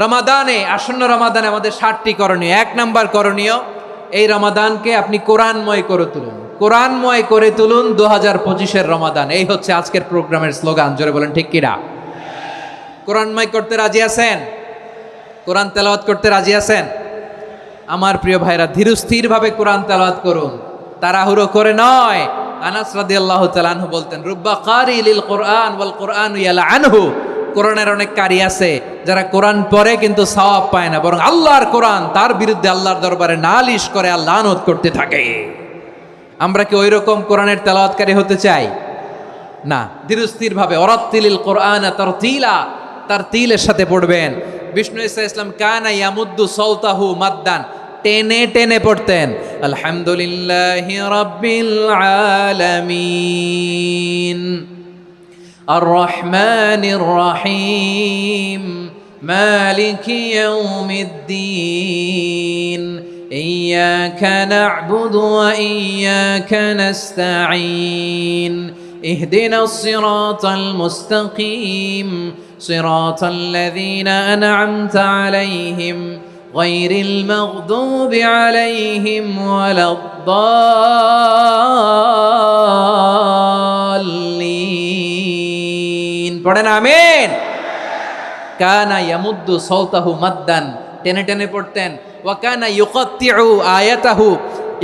রমাদানে, আসন্ন রমাদানে আমাদের 7টি করণীয়। 1 নাম্বার করণীয়, এই রমাদানকে আপনি কোরআনময় করে তুলুন। কোরআনময় করে তুলুন 2025-এর রমাদান। এই হচ্ছে আজকের প্রোগ্রামের স্লোগান। জোরে বলেন ঠিক কিনা? কোরআনময় করতে রাজি আছেন? কোরআন তেলাওয়াত করতে রাজি আছেন? আমার প্রিয় ভাইরা, ধীরস্থিরভাবে কোরআন তেলাওয়াত করুন, তাড়াহুড়ো করে নয়। আনাস রাদিয়াল্লাহু তাআলা আনহু বলতেন, রুব্বা কারি লিল কোরআন ওয়াল কোরআনু ইয়ালআনহু। কোরআনের অনেক কারি আছে যারা কোরআন পড়ে কিন্তু সওয়াব পায় না, বরং আল্লাহর কোরআন তার বিরুদ্ধে আল্লাহর দরবারে নালিশ করে আর লানত করতে থাকে। আমরা কি ওই রকম কোরআনের তেলাওয়াতকারী হতে চাই? না। ধীরস্থিরভাবে ওয়ারাত্তিলিল কোরআনা তারতিলা, তারতিলের সাথে পড়বেন। বিষ্ণু ঈসা ইসলাম কানা ইয়ামুদ্দু সাওতাহু মাদ্দান, টেনে টেনে পড়তেন। আলহামদুলিল্লাহি রাব্বিল আলামিন আর রহমানির রহিম মালিকি ইয়াউমিদ্দিন ইয়্যাকা না'বুদু ওয়া ইয়্যাকা নাস্তাঈন ইহদিনাস সিরাতাল মুস্তাকিম সিরাতাল লাযীনা আন'আমতা আলাইহিম গায়রিল মাগদুবি আলাইহিম ওয়ালাদ-দাল্লিন। পড়েন আমিন। কানা ইয়ামুদ্দু সাওতাহু মাদ্দান, টেনে টেনে পড়তেন। ওয়া কানা ইউকাত্তিউ আয়াতাহু,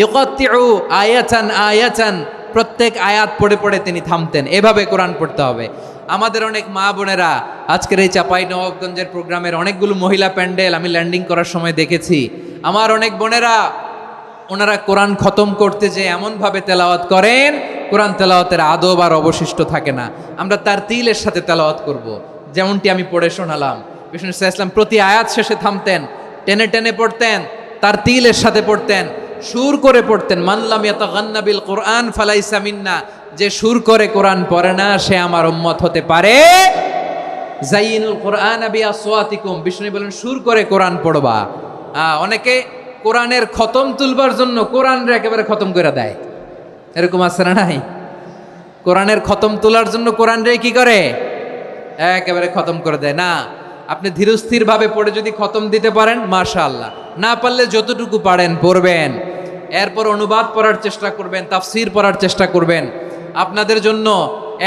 ইউকাত্তিউ আয়াতান আয়াতান, প্রত্যেক আয়াত পড়ে পড়ে তিনি থামতেন। এভাবে কোরআন পড়তে হবে। আমাদের অনেক মা বোনেরা আজকের এই চাঁপাইনবাবগঞ্জের প্রোগ্রামের অনেকগুলো মহিলা প্যান্ডেল আমি ল্যান্ডিং করার সময় দেখেছি। আমার অনেক বোনেরা, ওনারা কোরআন খতম করতে যে এমনভাবে তেলাওয়াত করেন, কোরআন তেলাওয়াতের আদব আর অবশিষ্ট থাকে না। আমরা তারতিলের সাথে তেলাওয়াত করব, যেমনটি আমি পড়ে শোনালাম। বিষ্ণু ইসলাম প্রতি আয়াত শেষে থামতেন, টেনে টেনে পড়তেন, তারতিলের সাথে পড়তেন, সুর করে পড়তেন। মানলাম ইয়াতাগান্না বিল কোরআন ফালাইসা মিন্না, যে সুর করে কোরআন পড়ে না সে আমার উম্মত হতে পারে। যাইনুল কোরআন বিআসওয়াতিকুম, বিষ্ণু বলেন সুর করে কোরআন পড়বা। অনেকে কোরআনের খতম তুলবার জন্য কোরআনরে একেবারে খতম করে দেয়, এরকম আছে না নাই? কোরআনের খতম তোলার জন্য কোরআনরে কি করে? একেবারে খতম করে দেয়। না, আপনি ধীরস্থিরভাবে পড়ে যদি খতম দিতে পারেন মাশাআল্লাহ, না পারলে যতটুকু পারেন পড়বেন। এরপর অনুবাদ পড়ার চেষ্টা করবেন, তাফসির পড়ার চেষ্টা করবেন। আপনাদের জন্য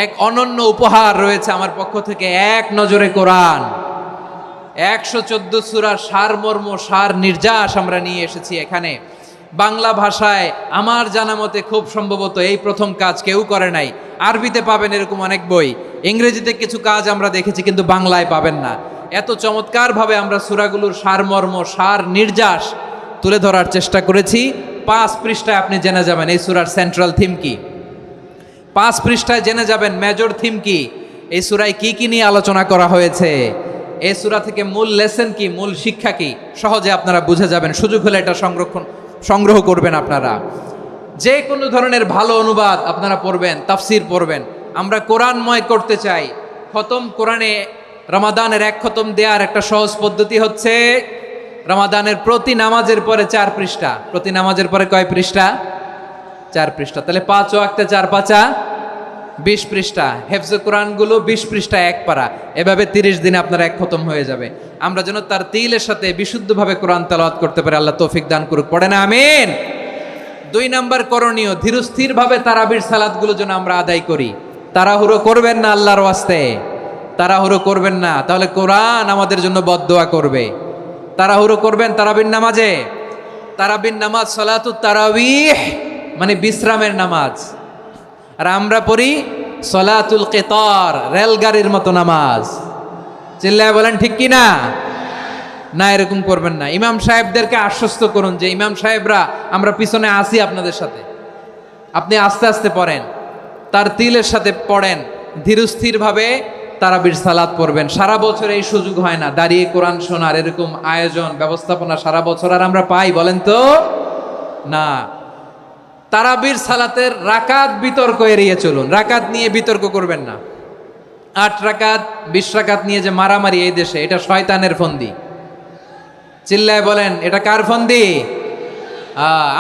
এক অনন্য উপহার রয়েছে আমার পক্ষ থেকে, এক নজরে কোরআন। 114 সূরার সারমর্ম, সার নির্যাস আমরা নিয়ে এসেছি এখানে বাংলা ভাষায়। আমার জানা মতে খুব সম্ভবত এই প্রথম কাজ, কেউ করে নাই। আরবিতে পাবেন এরকম অনেক বই, ইংরেজিতে কিছু কাজ আমরা দেখেছি, কিন্তু বাংলায় পাবেন না। এত চমৎকারভাবে আমরা সূরাগুলোর সারমর্ম, সার নির্যাস তুলে ধরার চেষ্টা করেছি। 5 পৃষ্ঠায় আপনি জেনে যাবেন এই সূরার সেন্ট্রাল থিম কি। 5 পৃষ্ঠায় জেনে যাবেন মেজর থিম কি, এই সূরায় কি কি নিয়ে আলোচনা করা হয়েছে, এই সূরা থেকে মূল লেসন কি, মূল শিক্ষা কি, সহজে আপনারা বুঝে যাবেন। সুযোগ হলে এটা সংগ্রহ করবেন। আপনারা যে কোনো ধরনের ভালো অনুবাদ আপনারা পড়বেন, তাফসির পড়বেন। আমরা কোরআনময় করতে চাই। খতম কোরআনে রমাদানের 1 খতম দেওয়ার একটা সহজ পদ্ধতি হচ্ছে, রমাদানের প্রতি নামাজের পরে 4 পৃষ্ঠা। প্রতি নামাজের পরে কয় পৃষ্ঠা? 4 পৃষ্ঠা। তাহলে 5 ওয়াক্তে 4 পাঁচা 20 পৃষ্ঠা। হেফজে কোরআনগুলো 20 পৃষ্ঠা 1 পারা। এভাবে 30 দিনে আপনার 1 খতম হয়ে যাবে। আমরা যেন তার তিলের সাথে বিশুদ্ধভাবে কোরআন তেলাওয়াত করতে পারি। আল্লাহ তৌফিক দান করুক। পড়ে না আমিন। 2 নাম্বার করণীয়, ধীরস্থিরভাবে তারাবির সালাতগুলো যেন আমরা আদায় করি। তাড়াহুড়ো করবেন না আল্লাহর ওয়াস্তে, তাড়াহুড়ো করবেন না, তাহলে কোরআন আমাদের জন্য বদদোয়া করবে। তাড়াহুড়ো করবেন তারাবির নামাজে। তারাবির নামাজ সালাতুত তারাবিহ মানে বিশ্রামের নামাজ, আর আমরা পড়ি সলাতুল কিতার, রেলগাড়ির মতো নামাজ। চিল্লায় বলেন ঠিক কি না? না, এরকম করবেন না। ইমাম সাহেবদেরকে আশ্বস্ত করুন যে ইমাম সাহেবরা আমরা পিছনে আসি আপনাদের সাথে, আপনি আস্তে আস্তে পড়েন, তার তিলের সাথে পড়েন, ধীরস্থিরভাবে তারাবির সালাত পড়বেন। সারা বছর এই সুযোগ হয় না দাঁড়িয়ে কোরআন শোনার, এরকম আয়োজন ব্যবস্থাপনা সারা বছর আর আমরা পাই বলেন তো? না। তারাবির সালাতের রাকাত বিতর্ক এড়িয়ে চলুন। রাকাত নিয়ে বিতর্ক করবেন না। 8 রাকাত 20 রাকাত নিয়ে যে মারামারি এই দেশে, এটা শয়তানের ফন্দি। চিল্লায় বলেন এটা কার ফন্দি?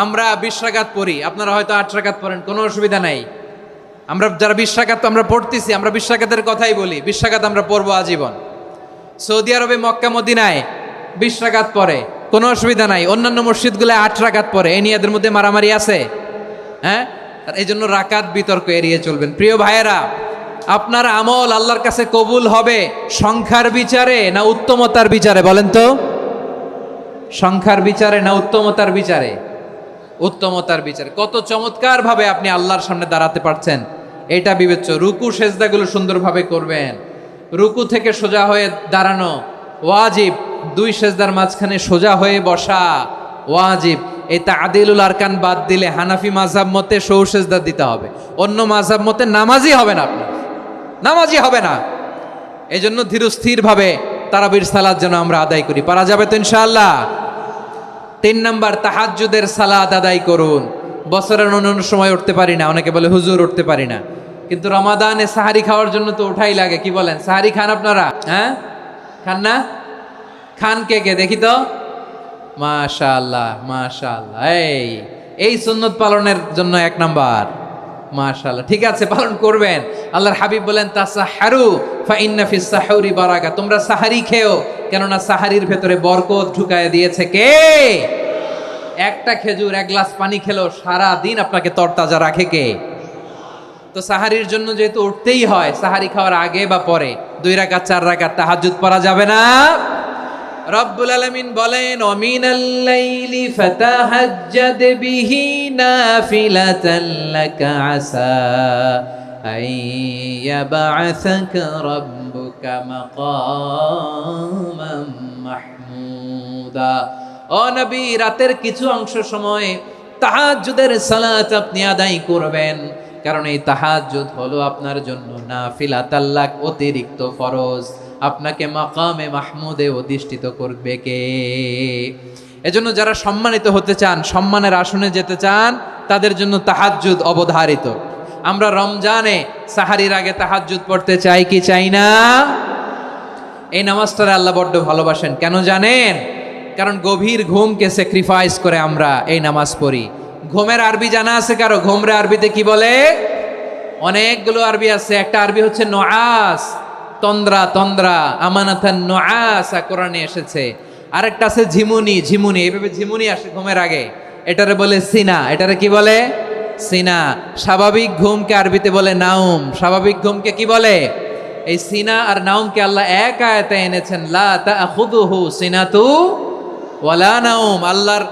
আমরা 20 রাকাত পড়ি, আপনারা হয়তো 8 রাকাত পড়েন, কোনো অসুবিধা নাই। আমরা যারা 20 রাকাত আমরা পড়তেছি, আমরা 20 রাকাতের কথাই বলি। 20 রাকাত আমরা পড়বো আজীবন। সৌদি আরবে মক্কা মদিনায় 20 রাকাত পড়ে, কোনো অসুবিধা নাই। অন্যান্য মসজিদগুলো 8 রাকাত পড়ে, এই নিয়ে এদের মধ্যে মারামারি আছে? হ্যাঁ, আর এই জন্য রাকাত বিতর্ক এড়িয়ে চলবেন। প্রিয় ভাইয়েরা, আপনার আমল আল্লাহর কাছে কবুল হবে সংখ্যার বিচারে না উত্তমতার বিচারে? বলেন তো, সংখ্যার বিচারে না উত্তমতার বিচারে? উত্তমতার বিচারে। কত চমৎকার ভাবে আপনি আল্লাহর সামনে দাঁড়াতে পারছেন এটা বিবেচ্য। রুকু সেজদাগুলো সুন্দরভাবে করবেন, রুকু থেকে সোজা হয়ে দাঁড়ানো ওয়াজিব, 2 সেজদার মাঝখানে সোজা হয়ে বসা ওয়াজিব। এই তা'দিলুল আরকান বাদ দিলে হানাফি মাযহাব মতে সৌ সেজদা দিতে হবে, অন্য মাযহাব মতে নামাজই হবে না, আপনার নামাজই হবে না। এই জন্য ধীরস্থির ভাবে তারাবির সালাত যেন আমরা আদায় করি। পারা যাবে তো ইনশাআল্লাহ? 3 নাম্বার, তাহাজ্জুদের সালাত আদায় করুন। বছরের অন্য সময় উঠতে পারি না, অনেকে বলে হুজুর উঠতে পারি না, কিন্তু রমাদানে সাহারি খাওয়ার জন্য তো ওঠাই লাগে। কি বলেন, সাহারি খান আপনারা? হ্যাঁ, খান না? খান কে কে দেখি তো? মাশাআল্লাহ মাশাআল্লাহ, এই সুন্নত পালনের জন্য 1 নাম্বার। মাশাআল্লাহ, ঠিক আছে, পালন করবেন। আল্লাহর হাবিব বলেন তাসাহহারু ফা ইন্না ফিস সাহুরি বারাকা, তোমরা সাহারি খেও, কেননা সাহারির ভেতরে বরকত ঢুকায় দিয়েছে কে? একটা খেজুর, 1 গ্লাস পানি খেলো সারা দিন আপনাকে তরতাজা রাখে কে? তো সাহারির জন্য যেহেতু উঠতেই হয়, সাহারি খাওয়ার আগে বা পরে 2 রাকাত 4 রাকাত তাহাজ্জুদ পড়া যাবে না? রব্বুল আলামিন বলেন ওয়ামিনাল লাইলি ফাতাহাজ্জাদ বিহি নাফিলাতান লাকা আসা আইয়াবআসাকা রাব্বুকা মাকামান মাহমুদা। ও নবী, রাতের কিছু অংশ সময় তাহাজ্জুদের সালাত আপনি আদায় করবেন, কারণ এই তাহাজ্জুদ হলো আপনার জন্য নাফিলাতাল লাক, অতিরিক্ত ফরজ। আপনাকে মাকামে মাহমুদে অধিষ্ঠিত করবে কে? এজন্য যারা সম্মানিত হতে চান, সম্মানের আসনে যেতে চান, তাদের জন্য তাহাজ্জুদ অবধারিত। আমরা রমজানে সাহারির আগে তাহাজ্জুদ পড়তে চাই কি চাই না? এই নামাজটারে আল্লাহ বড্ড ভালোবাসেন, কেন জানেন? কারণ গভীর ঘুমকে স্যাক্রিফাইস করে আমরা এই নামাজ পড়ি। ঘুমের আরবি জানা আছে কারো? ঘুমরে আরবিতে কি বলে? অনেকগুলো আরবি আছে। একটা আরবি হচ্ছে নুআস, তন্দ্রা, তন্দ্রা, আমানাতান নুআসা কোরআনে এসেছে। আরেকটা আছে ঝিমুনি, ঝিমুনি, এইভাবে ঝিমুনি আসে ঘুমের আগে, এটারে বলে সিনা। এটারে কি বলে? সিনা। স্বাভাবিক ঘুমকে আরবিতে বলে নাউম। স্বাভাবিক ঘুমকে কি বলে? এই সিনা আর নাউমকে আল্লাহ এক আয়াতে এনেছেন, লা তাখুযুহু সিনাতু ওয়ালা নাউম। আল্লাহর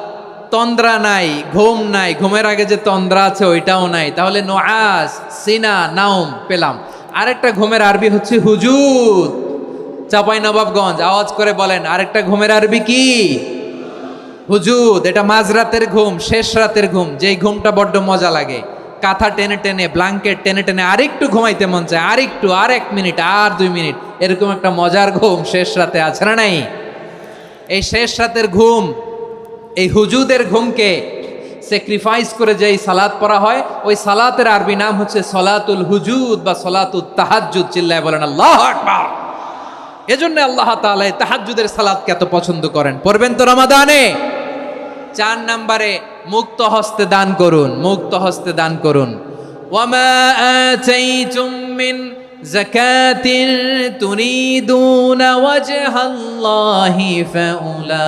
তন্দ্রা নাই, ঘুম নাই, ঘুমের আগে যে তন্দ্রা আছে ওইটাও নাই। তাহলে নুআস, সিনা, নাউম পেলাম। আরেকটা ঘুমের আরবি হচ্ছে হুজুদ। চাঁপাইনবাবগঞ্জ আওয়াজ করে বলেন, আরেকটা ঘুমের আরবি কি? হুজুদ। এটা মাঝরাতের ঘুম, শেষ রাতের ঘুম, যেই ঘুমটা বড্ড মজা লাগে। কাঁথা টেনে টেনে, ব্ল্যাঙ্কেট টেনে টেনে আরেকটু ঘুমাইতে মন চায়, আরেকটু, আর 1 মিনিট, আর 2 মিনিট, এরকম একটা মজার ঘুম শেষ রাতে আছে না নাই? এই শেষ রাতের ঘুম, এই হুজুদের ঘুমকে স্যাক্রিফাইস করে যেই সালাত পড়া হয়, ওই সালাতের আরবি নাম হচ্ছে সলাতুল হুজুদ বা সলাতুত তাহাজ্জুদ। চিল্লায় বলেন আল্লাহু আকবার। এজন্য আল্লাহ তাআলা এই তাহাজ্জুদের সালাতকে এত পছন্দ করেন। পড়বেন তো রমাদানে? 4 নম্বরে মুক্ত হস্তে দান করুন, মুক্ত হস্তে দান করুন। ওয়ামা আতাইতুম মিন যাকাতিন তুরিদুনা ওয়াজহাল্লাহি ফাউলাইকা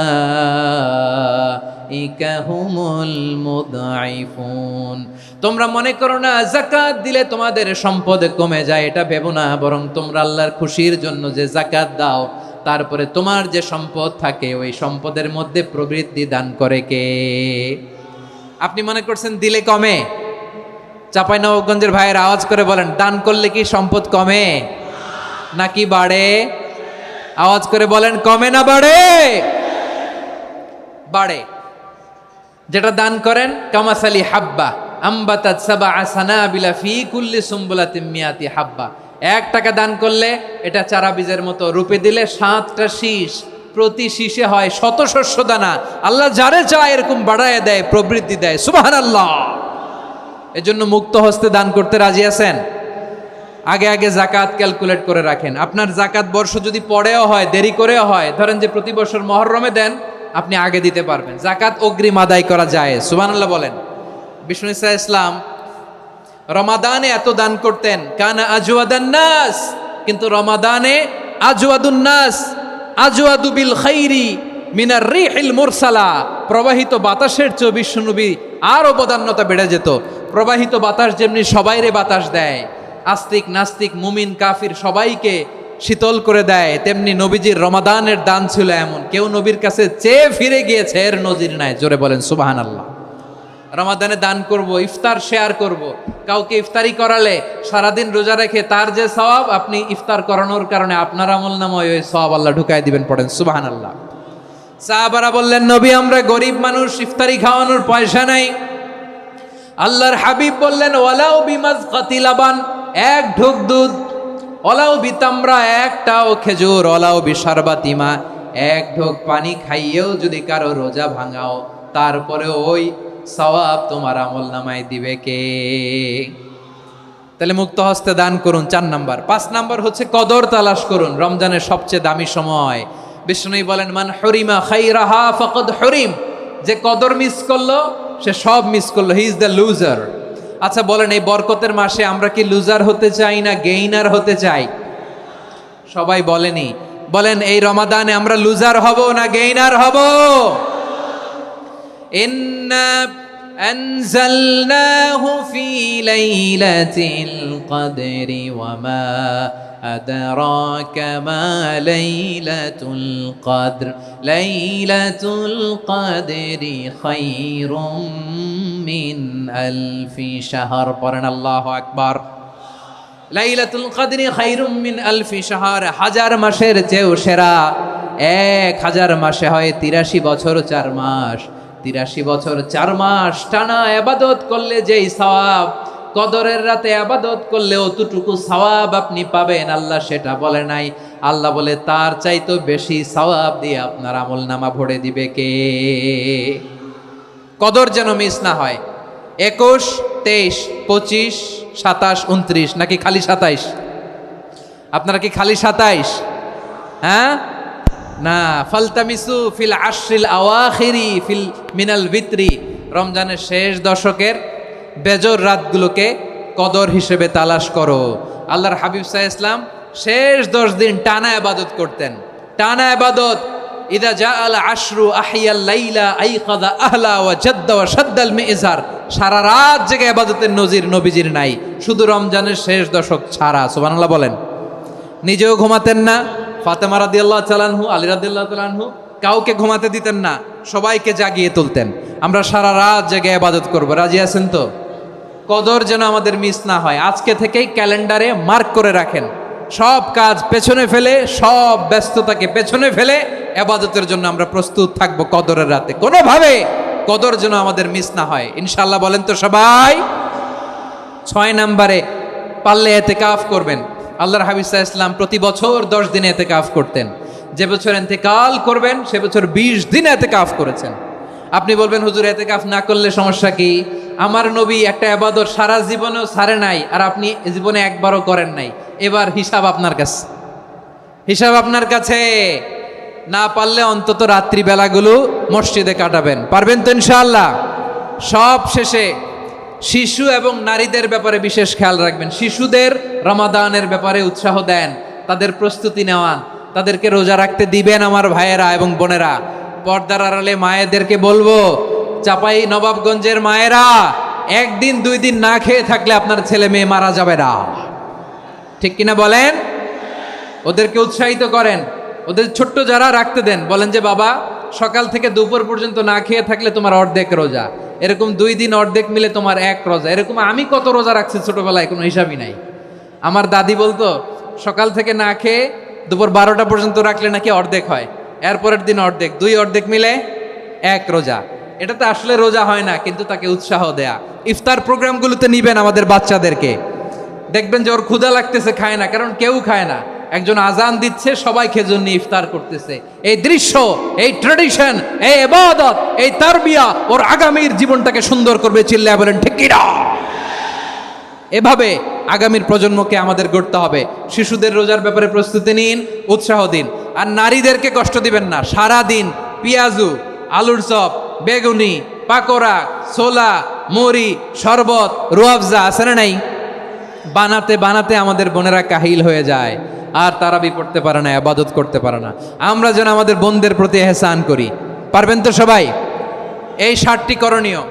হুমুল মুদঈফুন। তোমরা মনে করো না যাকাত দিলে তোমাদের সম্পদ কমে যায়, এটা ভেবো না, বরং তোমরা আল্লাহর খুশির জন্য যে যাকাত দাও, তারপরে তোমার যে সম্পদ থাকে ওই সম্পদের মধ্যে প্রবৃদ্ধি দান করে কে? আপনি মনে করছেন দিলে কমে? চাঁপাইনবাবগঞ্জের ভাইয়ের আওয়াজ করে বলেন, দান করলে কি সম্পদ কমে নাকি বাড়ে? আওয়াজ করে বলেন, কমে না বাড়ে? বাড়ে। যেটা দান করেন, কামাসালি হাব্বা আম্বাতাত সাবআ সানাবিলা ফি কুল্লি সুম্বুলাতিন মিয়াতি হাব্বা। 1 টাকা দান করলে এটা চারা বীজের মতো, রূপে দিলে 7টা শীষ, প্রতি শীষে হয় 100 শস্য দানা। আল্লাহ যারে চায় এরকম বাড়ায় দেয়, প্রবৃদ্ধি দেয়। সুবহানাল্লাহ। এজন্য মুক্ত হস্তে দান করতে রাজি আছেন? আগে আগে যাকাত ক্যালকুলেট করে রাখেন। আপনার যাকাত বর্ষ যদি পরেও হয়, দেরি করেও হয়, ধরেন যে প্রতি বছর মুহররমে দেন, আপনি আগে দিতে পারবেন। যাকাত অগ্রিম আদায় করা যায়। সুবহানাল্লাহ বলেন। বিষ্ণু ঈসা ইসলাম রমাদানে এত দান করতেন, কানা আজওয়াদান নাস, কিন্তু রমাদানে আজওয়াদুন নাস আজওয়াদু বিল খাইরি মিনার রিহিল মুরসালা, প্রবাহিত বাতাসের চেয়ে বিশ্বনবী আরও বদান্যতা বেড়ে যেত। প্রবাহিত বাতাস যেমনি সবাইরে বাতাস দেয়, আস্তিক নাস্তিক মুমিন কাফির সবাইকে শীতল করে দেয়, তেমনি নবীজির রমাদানের দান ছিল এমন, কেউ নবীর কাছে চেয়ে ফিরে গিয়েছে এর নজির নাই। জোরে বলেন সুবহানাল্লাহ। রমাদানে দান করব, ইফতার শেয়ার করব। কাউকে ইফতারি করালে সারাদিন রোজা রেখে তার যে সওয়াব, আপনি ইফতার করানোর কারণে আপনার আমলনামায় ওই সওয়াব আল্লাহ ঢুকাই দিবেন। পড়েন সুবহানাল্লাহ। সাহাবারা বললেন, নবী আমরা গরিব মানুষ, ইফতারি খাওয়ানোর পয়সা নাই। আল্লাহর হাবিব বললেন, ওয়ালাউ বিমাজকাতি লাবান, এক ঢোক দুধ, ওয়ালাউ বিতামরা, একটাও খেজুর, ওয়ালাউ বিশারবাতিমা, এক ঢোক পানি খাইয়েও যদি কারো রোজা ভাঙাও, তারপরে ওই সওয়াব তোমার আমলনামায় দিবে কে? তাহলে মুক্ত হস্তে দান করুন, 4 নাম্বার। 5 নাম্বার হচ্ছে কদর তালাশ করুন। রমজানের সবচেয়ে দামি সময়। বিষ্ণু বলেন, মান হরিমা খাইরাহা ফাকাদ হরিম, যে কদর মিস করলো সে সব মিস করলো, হি ইজ দ্য লুজার। আচ্ছা বলেন, এই বরকতের মাসে আমরা কি লুজার হতে চাই না গেইনার হতে চাই? সবাই বলেনি, বলেন এই রমাদানে আমরা লুজার হব না গেইনার হব? ইন্না আনজালনাহু ফি লাইলাতিল কদরি ওয়া মা আদরাকা মা লাইলাতুল কদর, লাইলাতুল কদরি খায়রুম মিন আলফি শাহর। পড়েন আল্লাহু আকবার। লাইলাতুল কদরি খায়রুম মিন আলফি শাহর, 1000 মাসের চেয়েও সেরা। 1000 মাসে হয় 83 বছর 4 মাস। 83 বছর 4 মাস টানা ইবাদত করলে যেই সওয়াব, কদরের রাতে ইবাদত করলে অতটুকু সওয়াব আপনি পাবেন, আল্লাহ সেটা বলে নাই। আল্লাহ বলে তার চাইতো বেশি সওয়াব দিয়ে আপনার আমলনামা ভরে দিবে কে? কদর যেন মিস না হয়। 21, 23, 25, 27, 29 নাকি খালি 27? আপনারা কি খালি 27? হ্যাঁ না, ফালতামিসু ফিল আশরিল আওয়াখিরি ফিল মিনাল ভিতরি, রমজানের শেষ দশকের বেজর রাতগুলোকে কদর হিসেবে তালাশ করো। আল্লাহর হাবিব সাল্লাল্লাহু আলাইহি ওয়াসাল্লাম শেষ 10 দিন টানা ইবাদত করতেন, টানা ইবাদত। ইদা জাআল আশরু আহিয়াল লাইলা আইকাযা আহলা ওয়া জাদ্দা ওয়া শাদ্দাল মিজার, সারা রাত জেগে ইবাদতের নজির নবীজির নাই, শুধু রমজানের শেষ দশক ছাড়া। সুবহানাল্লাহ বলেন। নিজেও ঘুমাতেন না, ফাতেমা রাদিয়াল্লাহু তাআলা আনহু, আলী রাদিয়াল্লাহু তাআলা আনহু কাউকে ঘুমাতে দিতেন না, সবাইকে জাগিয়ে তুলতেন। আমরা সারা রাত জেগে ইবাদত করব, রাজি আছেন তো? কদর যেন আমাদের মিস না হয়। আজকে থেকেই ক্যালেন্ডারে মার্ক করে রাখেন, সব কাজ পেছনে ফেলে, সব ব্যস্ততাকে পেছনে ফেলে ইবাদতের জন্য আমরা প্রস্তুত থাকবো কদরের রাতে। কোনোভাবে কদর যেন আমাদের মিস না হয়, ইনশাআল্লাহ। বলেন তো সবাই। 6 নম্বরে পারলে ইতিকাফ করবেন। আল্লাহর হাবিব সাল্লাল্লাহু আলাইহি ওয়াসাল্লাম প্রতি বছর 10 দিন ইতিকাফ করতেন। যে বছর ইন্তেকাল করবেন সে বছর 20 দিন ইতিকাফ করেছেন। আপনি বলবেন, হুজুর ইতিকাফ না করলে সমস্যা কি? আমার নবী একটা ইবাদত সারা জীবনেও ছাড়ে নাই, আর আপনি জীবনে একবারও করেন নাই। এবার হিসাব আপনার কাছে, হিসাব আপনার কাছে। না পারলে অন্তত রাত্রিবেলাগুলো মসজিদে কাটাবেন, পারবেন তো ইনশাআল্লাহ? সব শেষে শিশু এবং নারীদের ব্যাপারে বিশেষ খেয়াল রাখবেন। শিশুদের রমাদানের ব্যাপারে উৎসাহ দেন, তাদের প্রস্তুতি নেওয়ান, তাদেরকে রোজা রাখতে দিবেন। আমার ভাইয়েরা এবং বোনেরা, পর্দার আড়ালে মায়েদেরকে বলবো, চাপাই নবাবগঞ্জের মায়েরা, 1 দিন 2 দিন না খেয়ে থাকলে আপনার ছেলে মেয়ে মারা যাবে না, ঠিক কিনা বলেন? ওদেরকে উৎসাহিত করেন, ওদের ছোট্ট যারা রাখতে দেন, বলেন যে বাবা সকাল থেকে দুপুর পর্যন্ত না খেয়ে থাকলে তোমার অর্ধেক রোজা, এরকম 2 দিন অর্ধেক মিলে তোমার 1 রোজা। এরকম আমি কত রোজা রাখছি ছোটবেলায়, কোনো হিসাবই নাই। আমার দাদি বলতো সকাল থেকে না খেয়ে দুপুর 12টা পর্যন্ত রাখলে নাকি অর্ধেক হয়, এরপরের দিন অর্ধেক, 2 অর্ধেক মিলে 1 রোজা। এটা তো আসলে রোজা হয় না, কিন্তু তাকে উৎসাহ দেয়া। ইফতার প্রোগ্রামগুলোতে নিবেন আমাদের বাচ্চাদেরকে, দেখবেন যে ওর ক্ষুধা লাগতেছে, খায় না, কারণ কেউ খায় না। একজন আজান দিচ্ছে, সবাই খেজুর নিয়ে ইফতার করতেছে। এই দৃশ্য, এই ট্র্যাডিশন, এই ইবাদত, এই তারবিয়া ওর আগামীর জীবনটাকে সুন্দর করবে। চিল্লায়া বলেন ঠিক কি না? এভাবে আগামীর প্রজন্মকে আমাদের গড়তে হবে। শিশুদের রোজার ব্যাপারে প্রস্তুতি নিন, উৎসাহ দিন। আর নারীদেরকে কষ্ট দিবেন না। সারা দিন পেঁয়াজু, আলুর চপ, বেগুনি, পাকোড়া, ছোলা, মুড়ি, শরবত, রুয়াবজা আছে না নাই? বানাতে বানাতে আমাদের বোনেরা কাহিল হয়ে যায়, আর তারাবি পড়তে পারে না, ইবাদত করতে পারে না। আমরা যেন আমাদের বোনদের প্রতি এহসান করি। পারবেন তো সবাই? এই 7টি করণীয়।